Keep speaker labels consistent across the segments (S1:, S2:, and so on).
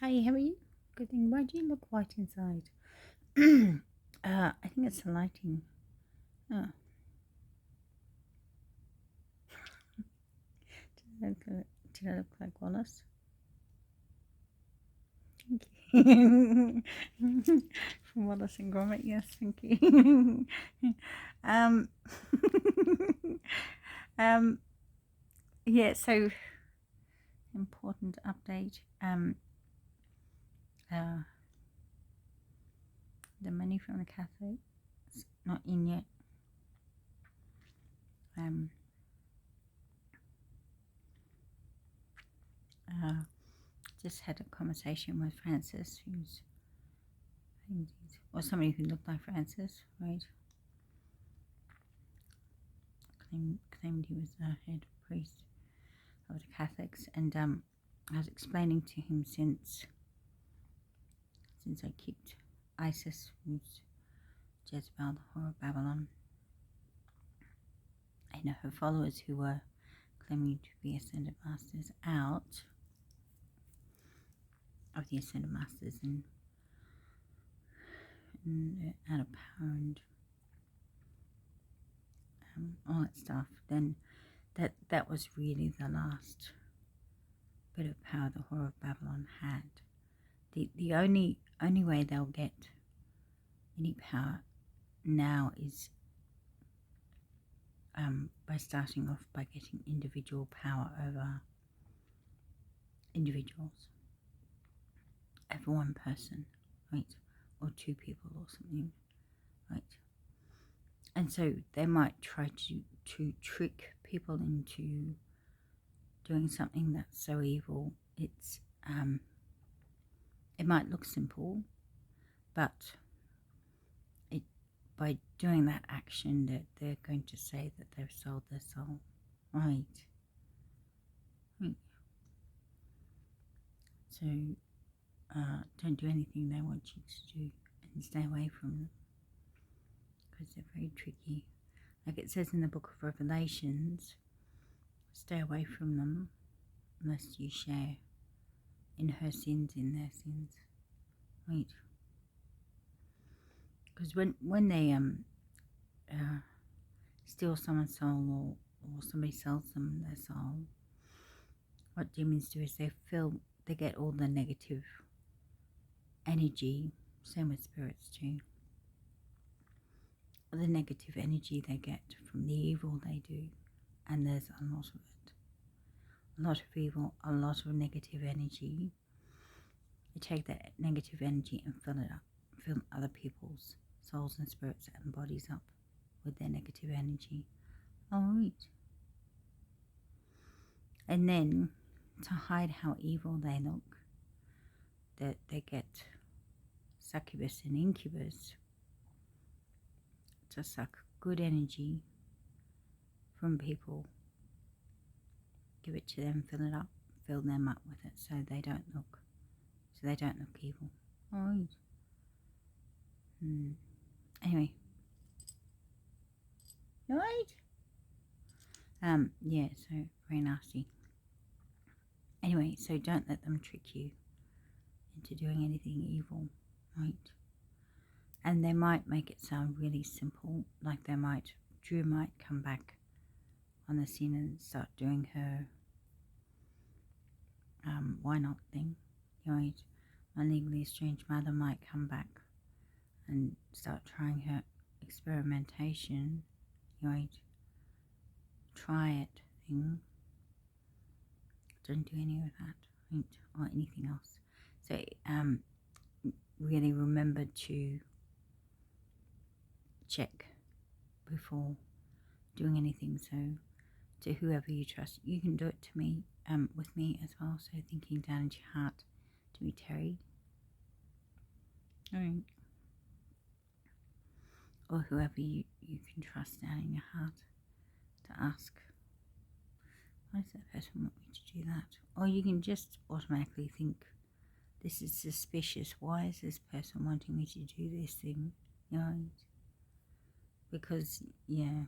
S1: Hi, how are you? Good thing. Why do you look white inside? I think it's the lighting. Oh, did I look like Wallace? Thank you. From Wallace and Gromit, yes, thank you. um, um, yeah, so important update. Uh, the money from the Catholic is not in yet. Um, just had a conversation with Francis, who's or somebody who looked like Francis, right? Claimed he was the head priest of the Catholics, and I was explaining to him since I kicked Isis, who's Jezebel, the whore of Babylon, and her followers who were claiming to be ascended masters out of the ascended masters and out of power and all that stuff. Then that was really the last bit of power the whore of Babylon had. The only way they'll get any power now is by starting off by getting individual power over individuals, over one person, right, or two people or something, right. And so they might try to trick people into doing something that's so evil. It might look simple, but by doing that action, that they're going to say that they've sold their soul, right? So don't do anything they want you to do, and stay away from them, because they're very tricky. Like it says in the book of Revelations, stay away from them unless you share in her sins, in their sins, right? Because when they steal someone's soul, or somebody sells them their soul, what demons do is they get all the negative energy, same with spirits too, the negative energy they get from the evil they do, and there's a lot of it, a lot of evil, a lot of negative energy. You take that negative energy and fill it up, fill other people's souls and spirits and bodies up with their negative energy. Alright. And then, to hide how evil they look, that they get succubus and incubus to suck good energy from people, give it to them, fill it up, fill them up with it, so they don't look evil. Alright. Anyway. Alright. Yeah, so very nasty. Anyway, so don't let them trick you into doing anything evil, right? And they might make it sound really simple, like Drew might come back on the scene and start doing her why not thing, right? My legally estranged mother might come back and start trying her experimentation, right? Try it thing. Don't do any of that, right? Or anything else. So really remember to check before doing anything. So to whoever you trust, you can do it to me, with me as well. So thinking down into your heart to be Terry, alright, or whoever you can trust down in your heart to ask, why does that person want me to do that? Or you can just automatically think, this is suspicious. Why is this person wanting me to do this thing? Right? Because, yeah,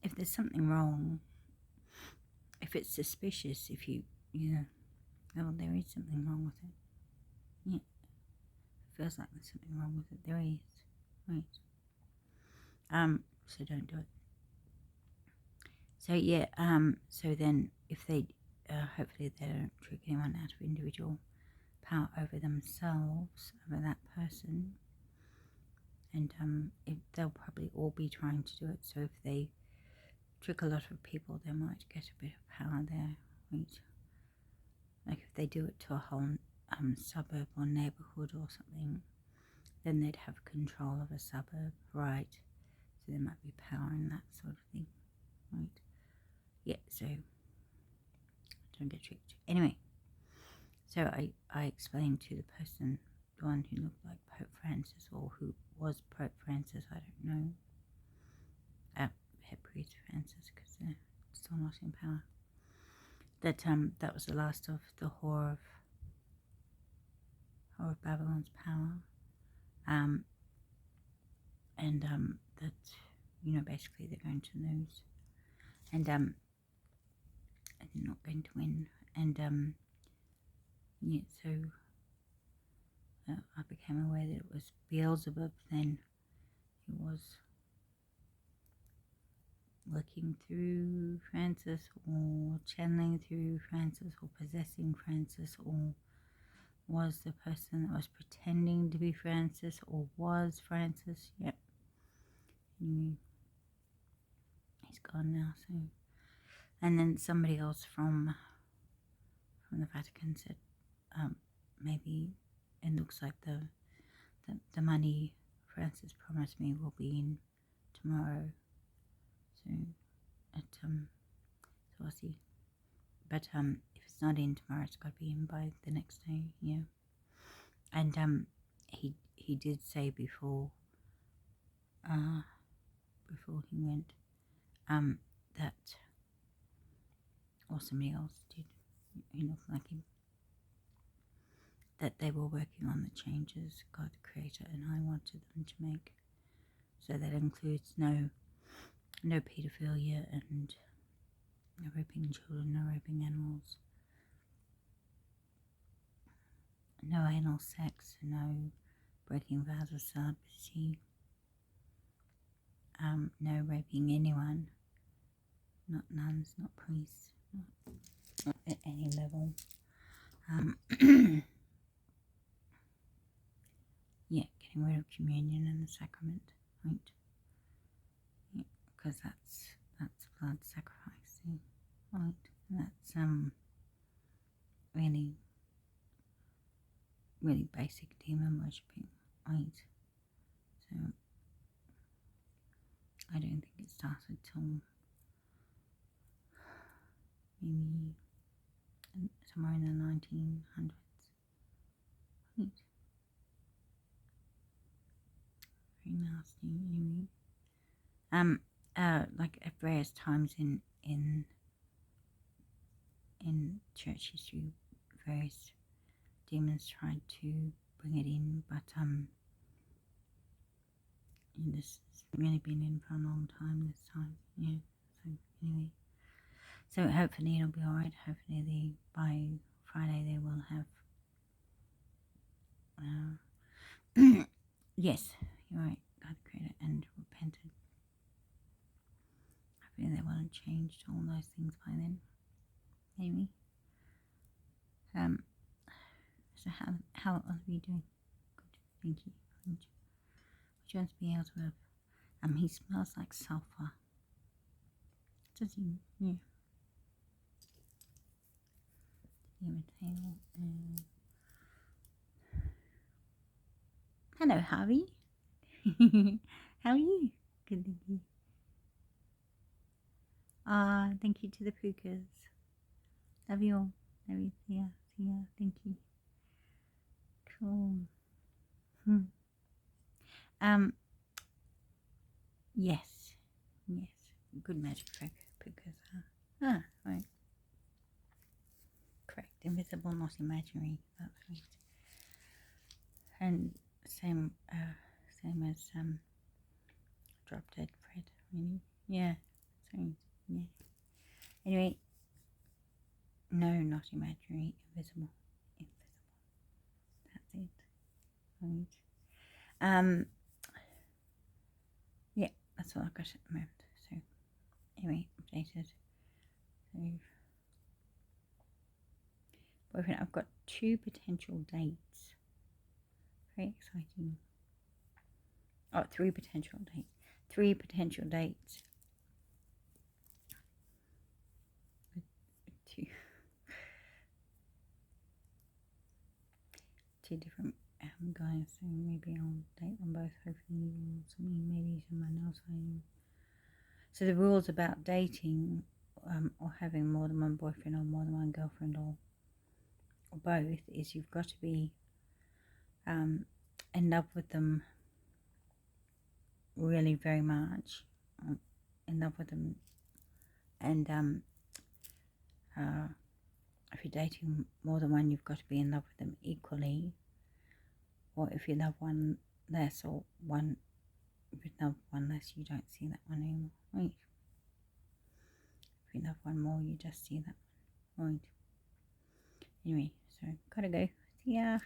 S1: if there's something wrong, if it's suspicious, if you know, Well, there is something wrong with it. Yeah, it feels like there's something wrong with it. There is. Right. So don't do it. So yeah, so then if they, hopefully they don't trick anyone out of individual power over themselves, over that person, and they'll probably all be trying to do it. So if they trick a lot of people, they might get a bit of power there, right? Like if they do it to a whole suburb or neighborhood or something, then they'd have control of a suburb, right? So there might be power in that sort of thing, right? Yeah, so don't get tricked. Anyway, so I explained to the person, the one who looked like Pope Francis, or who was Pope Francis, I don't know, head priest Francis, because they're still not in power, that that was the last of the whore of Babylon's power, and that, you know, basically they're going to lose, and they're not going to win, and yeah, so I became aware that it was Beelzebub then who was looking through Francis, or channeling through Francis, or possessing Francis, or was the person that was pretending to be Francis, or was Francis. Yep. Anyway, he's gone now, so. And then somebody else from the Vatican said, maybe it looks like the money Francis promised me will be in tomorrow. So so I'll see. But if it's not in tomorrow, it's got to be in by the next day. Yeah. And he did say before he went that, or somebody else did, who looked like him, that they were working on the changes God the Creator and I wanted them to make. So that includes no paedophilia, and no raping children, no raping animals, no anal sex, no breaking vows of celibacy, no raping anyone, not nuns, not priests, not at any level. Yeah, getting rid of communion and the sacrament, right? Yeah, because that's blood sacrificing, right? And that's really basic demon worshipping, right? So I don't think it started till maybe somewhere in the 1900s, right? Very nasty, anyway. Like at various times in church history, various demons tried to bring it in, but this has really been in for a long time this time. Yeah. So anyway, so hopefully it'll be alright. Hopefully by Friday they will have yes, you're right, God created and repented. Hopefully they will have changed all those things by then. Anyway, so how are you doing? Good, thank you. Would you want to be able to have, he smells like sulfur. Does he? Yeah. Hello, Harvey. How are you? Good, thank you. Thank you to the Pukas. Love you all. Love you. See ya. Thank you. Cool. Yes. Good magic trick, Pukas. Right. Correct. Invisible, not imaginary. That's right. And same as Drop Dead Fred. Really? Yeah. So yeah. Anyway, no, not imaginary, invisible. right? Yeah, that's all I got at the moment. So anyway, updated. So boyfriend, I've got 2 potential dates. Very exciting. Oh, 3 potential dates. 3 potential dates. 2 different guys, so maybe I'll date them both, hopefully, or something, maybe someone else I know. So the rules about dating, or having more than one boyfriend or more than one girlfriend, or both, is you've got to be in love with them really very much, in love with them, and if you're dating more than one, you've got to be in love with them equally. Or if you love one less, or one, if you love one less, you don't see that one anymore, right? If you love one more, you just see that one, right? Anyway, so gotta go. See ya.